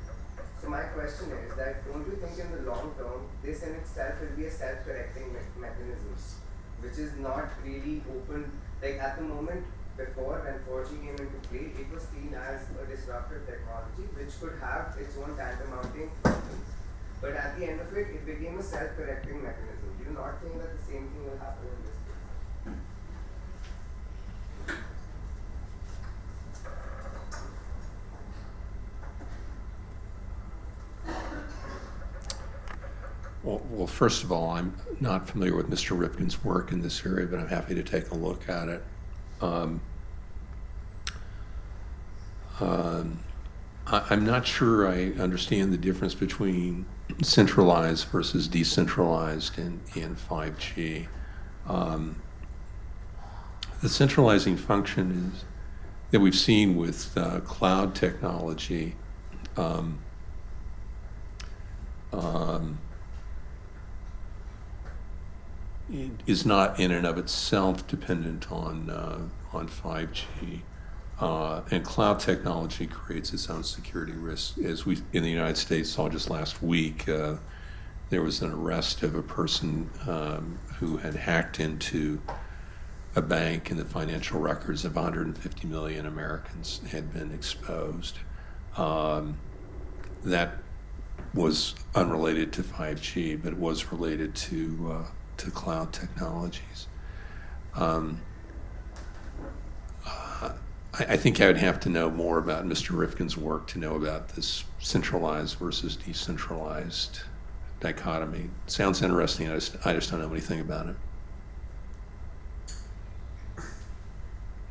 So my question is that, don't you think in the long term, this in itself will be a self-correcting mechanism, which is not really open, like at the moment, before when 4G came into play, it was seen as a disruptive technology which could have its own tantamounting problems. But at the end of it, it became a self-correcting mechanism. Do you not think that the same thing will happen in this case? Well, first of all, I'm not familiar with Mr. Ripken's work in this area, but I'm happy to take a look at it. I'm not sure I understand the difference between centralized versus decentralized in 5G. The centralizing function is that we've seen with cloud technology is not in and of itself dependent on 5G. And cloud technology creates its own security risks. As we in the United States saw just last week, there was an arrest of a person who had hacked into a bank and the financial records of 150 million Americans had been exposed. That was unrelated to 5G, but it was related to cloud technologies. I think I would have to know more about Mr. Rifkin's work to know about this centralized versus decentralized dichotomy. Sounds interesting. I just don't know anything about it.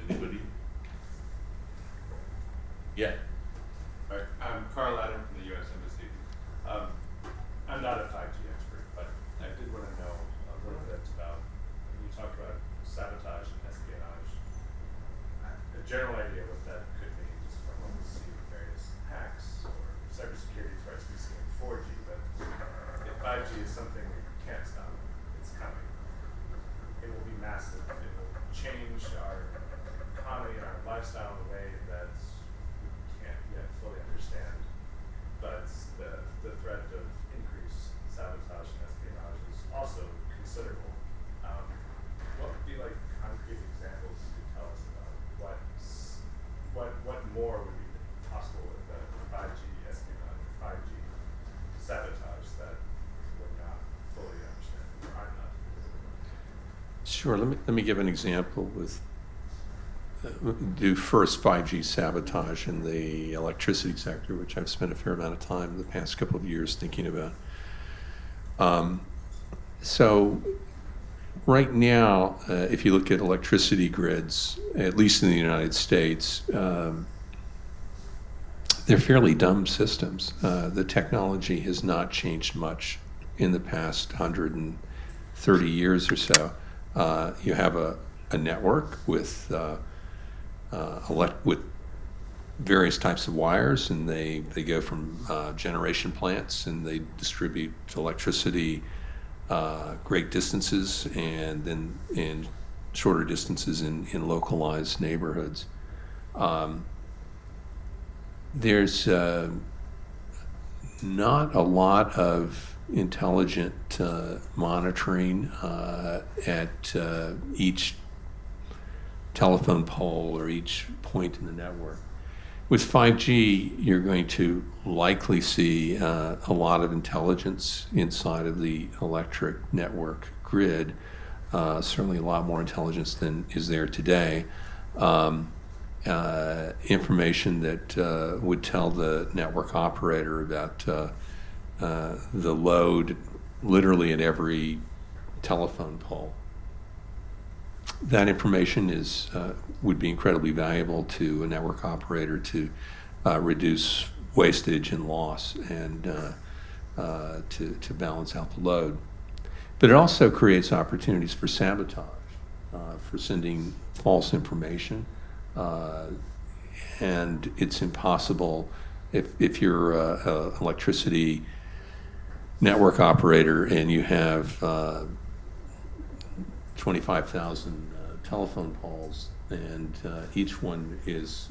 Anybody? Yeah. All right, I'm Carl Adam from the U.S. Embassy. I'm not a 5G expert, but I did want to know a little bit about, you talked about sabotage and espionage. A general idea what that could mean, just from what we see with various hacks or cybersecurity threats we see in 4G, but if 5G is something we can't stop, it's coming. It will be massive. It will change our economy and our lifestyle in a way that we can't yet fully understand. But the threat of increased sabotage and espionage is also considerable. What would be like concrete examples you could tell us about what more would be possible with the 5G espionage, 5G sabotage that we're not fully understanding or are not? Sure. Let me give an example with do first 5G sabotage in the electricity sector, which I've spent a fair amount of time in the past couple of years thinking about. So right now, if you look at electricity grids, at least in the United States, they're fairly dumb systems. The technology has not changed much in the past 130 years or so. You have a network with various types of wires, and they go from generation plants, and they distribute electricity great distances, and then in shorter distances in localized neighborhoods. There's not a lot of intelligent monitoring at each telephone pole or each point in the network. With 5G, you're going to likely see a lot of intelligence inside of the electric network grid, certainly a lot more intelligence than is there today. Information that would tell the network operator about the load literally at every telephone pole. That information would be incredibly valuable to a network operator to reduce wastage and loss and to balance out the load. But it also creates opportunities for sabotage, for sending false information. And it's impossible if you're an electricity network operator and you have 25,000 telephone poles, and each one is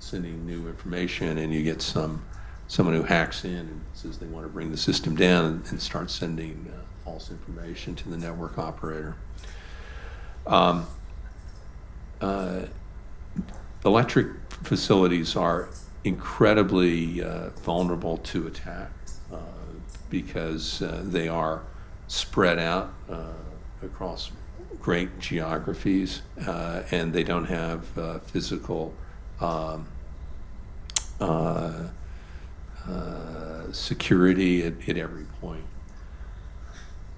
sending new information, and you get someone who hacks in and says they want to bring the system down and start sending false information to the network operator. Electric facilities are incredibly vulnerable to attack because they are spread out across great geographies, and they don't have physical security at every point.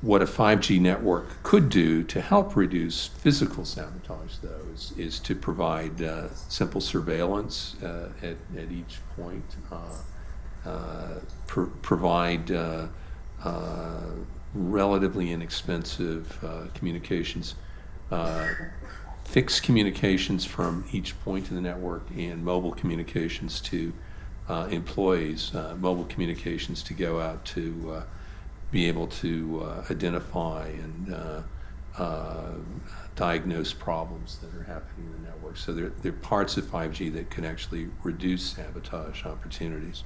What a 5G network could do to help reduce physical sabotage, though, is to provide simple surveillance at each point, provide relatively inexpensive communications, fixed communications from each point in the network, and mobile communications to employees, mobile communications to go out to be able to identify and diagnose problems that are happening in the network. So there are parts of 5G that can actually reduce sabotage opportunities.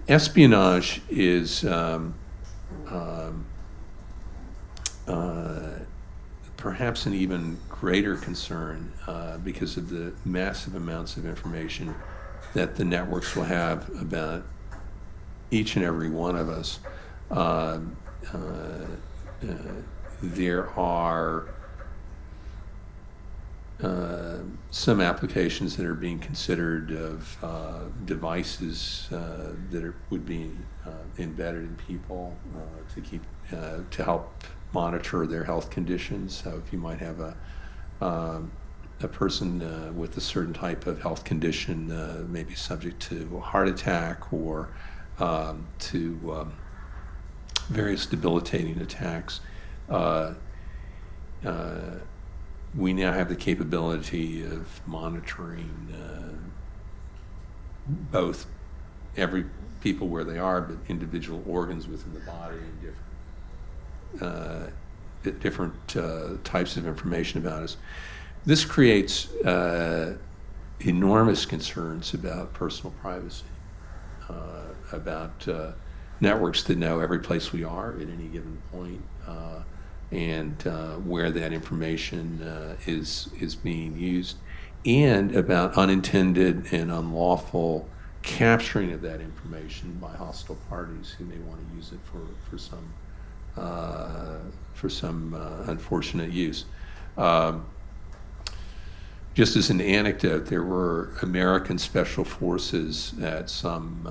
Espionage is perhaps an even greater concern because of the massive amounts of information that the networks will have about each and every one of us. There are some applications that are being considered of devices that would be embedded in people to help monitor their health conditions. So if you might have a person with a certain type of health condition, maybe subject to a heart attack or to various debilitating attacks, we now have the capability of monitoring both every people where they are, but individual organs within the body and different types of information about us. This creates enormous concerns about personal privacy, about networks that know every place we are at any given point, and where that information is being used, and about unintended and unlawful capturing of that information by hostile parties who may want to use it for some unfortunate use. Just as an anecdote, there were American special forces at some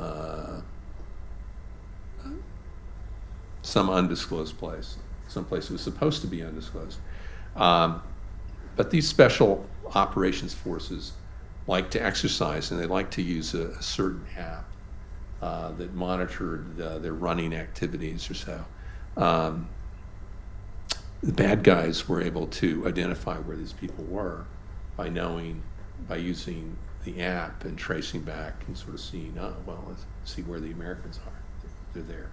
undisclosed place, someplace that was supposed to be undisclosed. But these special operations forces like to exercise, and they like to use a certain app that monitored their running activities or so. The bad guys were able to identify where these people were by using the app and tracing back and sort of seeing, oh, well, let's see where the Americans are. They're there.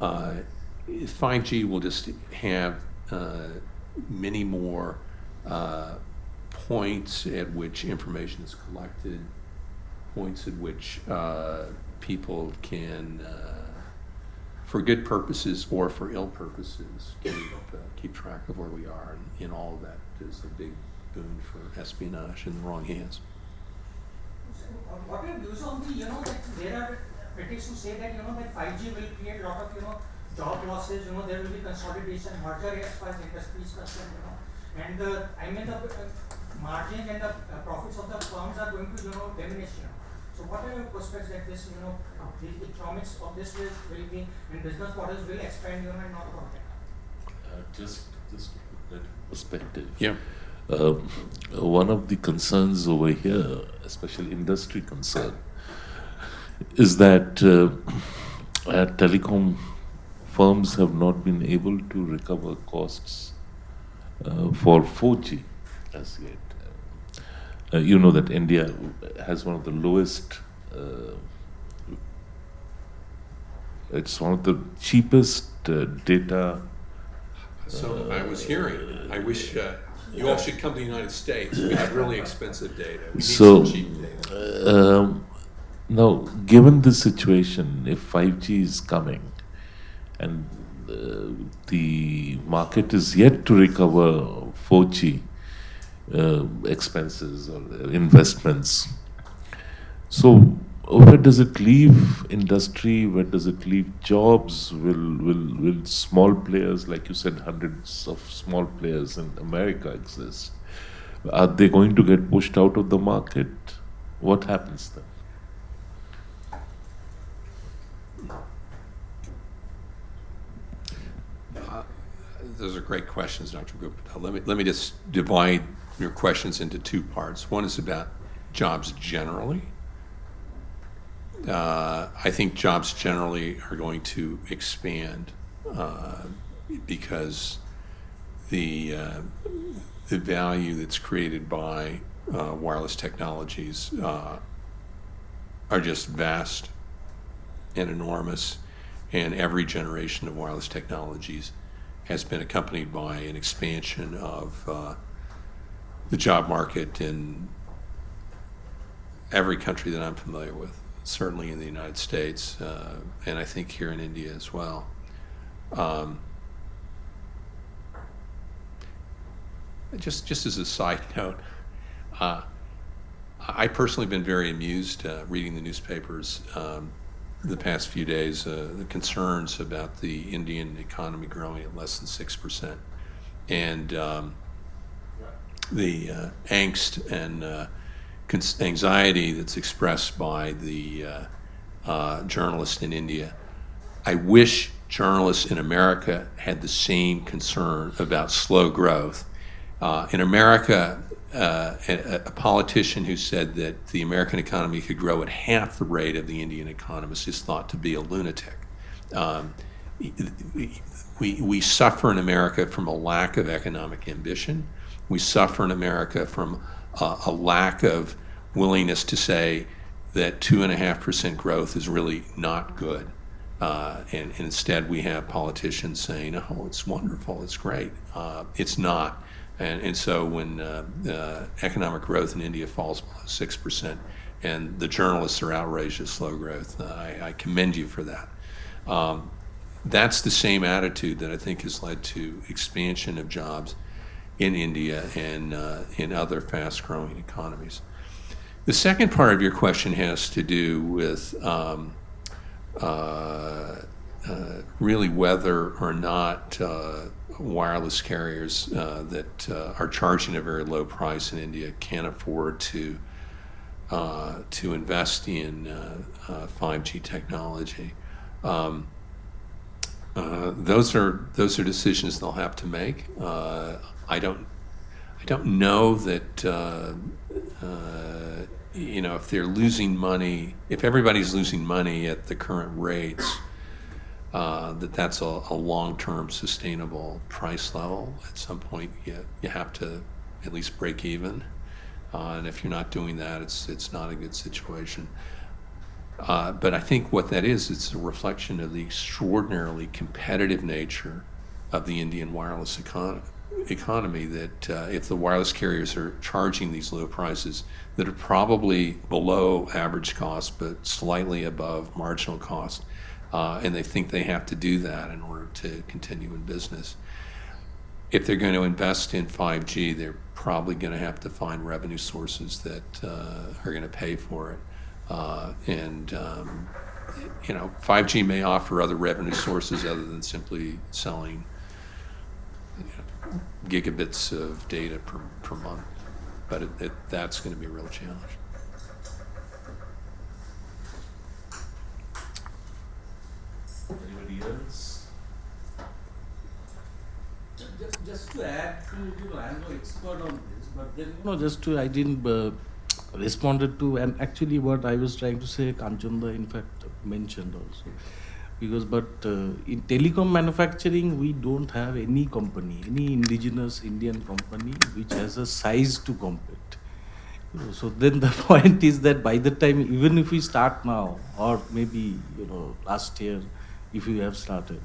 5G will just have many more points at which information is collected, points at which people can, for good purposes or for ill purposes, keep track of where we are, and all of that is a big boon for espionage in the wrong hands. So, what are your views on the, that there are critics who say that, that 5G will create a lot of, job losses, there will be consolidation, merger as far as industry is concerned, and the margins and the profits of the firms are going to, diminish, So what are your prospects that this, the economics of this will be, and business models will expand, and not about that? Just to put that in perspective. Yeah. One of the concerns over here, especially industry concern, is that telecom firms have not been able to recover costs for 4G as yet. You know that India has one of the lowest, it's one of the cheapest data. So I was hearing, I wish you all should come to the United States. We have really expensive data. We need some cheap data. Now, given the situation, if 5G is coming and the market is yet to recover 4G expenses or investments, so where does it leave industry? Where does it leave jobs? Will small players, like you said, hundreds of small players in America exist? Are they going to get pushed out of the market? What happens then? Those are great questions, Dr. Gupta. Let me just divide your questions into two parts. One is about jobs generally. I think jobs generally are going to expand because the value that's created by wireless technologies are just vast and enormous, and every generation of wireless technologies has been accompanied by an expansion of the job market in every country that I'm familiar with, certainly in the United States, and I think here in India as well. just as a side note, I personally have been very amused reading the newspapers the past few days, the concerns about the Indian economy growing at less than 6%, and the angst and anxiety that's expressed by the journalists in India. I wish journalists in America had the same concern about slow growth. In America, a politician who said that the American economy could grow at half the rate of the Indian economy is thought to be a lunatic. We suffer in America from a lack of economic ambition. We suffer in America from a lack of willingness to say that 2.5% growth is really not good. And instead we have politicians saying, oh, it's wonderful, it's great. It's not. And so when economic growth in India falls below 6% and the journalists are outraged at slow growth, I commend you for that. That's the same attitude that I think has led to expansion of jobs in India and in other fast-growing economies. The second part of your question has to do with really whether or not wireless carriers that are charging a very low price in India can afford to invest in 5G technology. Those are decisions they'll have to make. I don't know that if they're losing money, if everybody's losing money at the current rates, that's a long-term sustainable price level. At some point, you have to at least break even, and if you're not doing that, it's not a good situation. But I think what that is, it's a reflection of the extraordinarily competitive nature of the Indian wireless economy, that if the wireless carriers are charging these low prices that are probably below average cost but slightly above marginal cost, and they think they have to do that in order to continue in business. If they're going to invest in 5G, they're probably going to have to find revenue sources that are going to pay for it. 5G may offer other revenue sources other than simply selling gigabits of data per month, but that's going to be a real challenge. Anybody else? Just to add to, I'm no expert on this, but then, I didn't responded to, and actually what I was trying to say, Kanchan, in fact, mentioned also. Because, in telecom manufacturing, we don't have any company, any indigenous Indian company which has a size to compete. So then the point is that by the time, even if we start now, or maybe, last year, if we have started,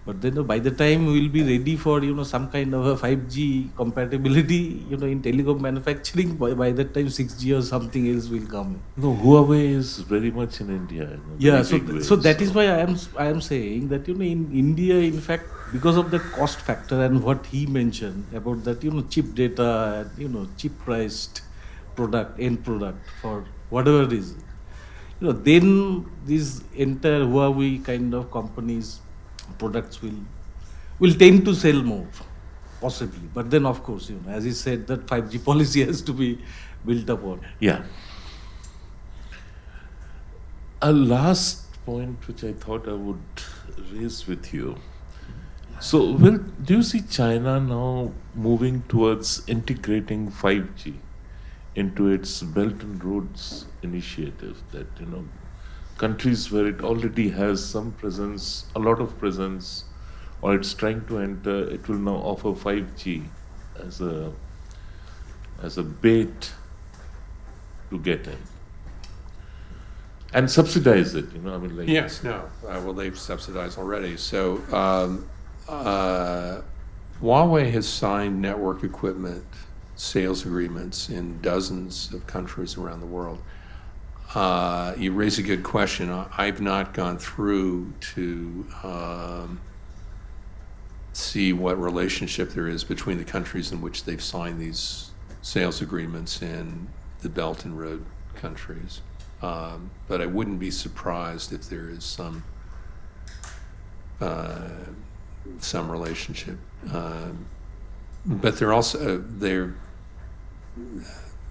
but then by the time we will be ready for, some kind of a 5G compatibility, in telecom manufacturing, by that time 6G or something else will come. No, Huawei is very much in India. Yeah, so that is why I am saying that, in India, in fact, because of the cost factor and what he mentioned about that, cheap data and, cheap priced end product for whatever reason, then these entire Huawei kind of companies, products will tend to sell more, possibly. But then, of course, as he said, that 5G policy has to be built upon. Yeah. A last point which I thought I would raise with you. So, do you see China now moving towards integrating 5G into its Belt and Roads initiative, that, countries where it already has some presence, a lot of presence, or it's trying to enter, it will now offer 5G as a bait to get in and subsidize it, Yes, no. Well, they've subsidized already. So Huawei has signed network equipment sales agreements in dozens of countries around the world. You raise a good question. I've not gone through to see what relationship there is between the countries in which they've signed these sales agreements and the Belt and Road countries. But I wouldn't be surprised if there is some relationship. But they're also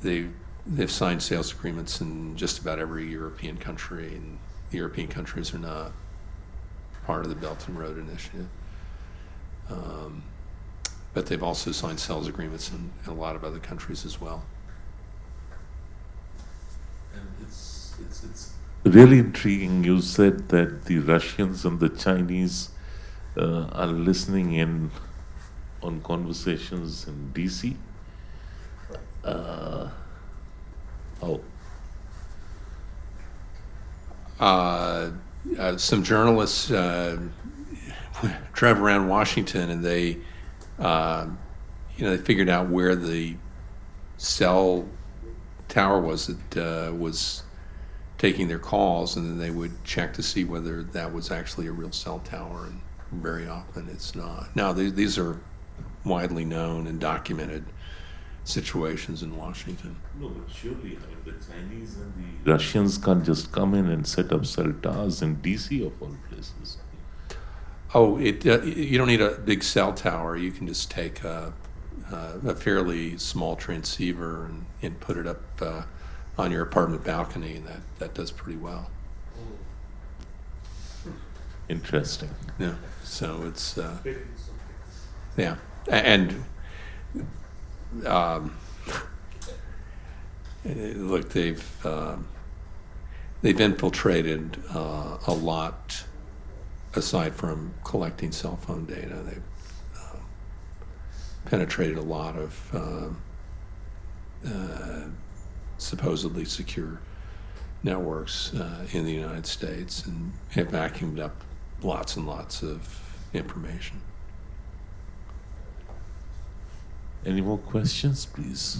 they've signed sales agreements in just about every European country, and the European countries are not part of the Belt and Road Initiative. But they've also signed sales agreements in a lot of other countries as well. And it's really intriguing. You said that the Russians and the Chinese are listening in on conversations in DC. How? Some journalists drive around Washington, and they figured out where the cell tower was that was taking their calls, and then they would check to see whether that was actually a real cell tower, and very often it's not. Now, these are widely known and documented situations in Washington. No, but surely, I mean, the Chinese and the Russians can't just come in and set up cell towers in DC of all places. Oh, you don't need a big cell tower. You can just take a fairly small transceiver and put it up on your apartment balcony, and that does pretty well. Interesting. Yeah. So it's yeah, and look, they've infiltrated a lot. Aside from collecting cell phone data, they've penetrated a lot of supposedly secure networks in the United States, and have vacuumed up lots and lots of information. Any more questions, please?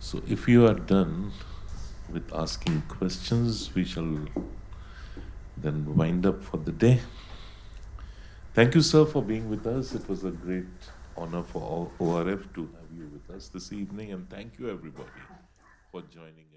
So if you are done with asking questions, we shall then wind up for the day. Thank you, sir, for being with us. It was a great honor for ORF to have you with us this evening, and thank you, everybody, for joining us.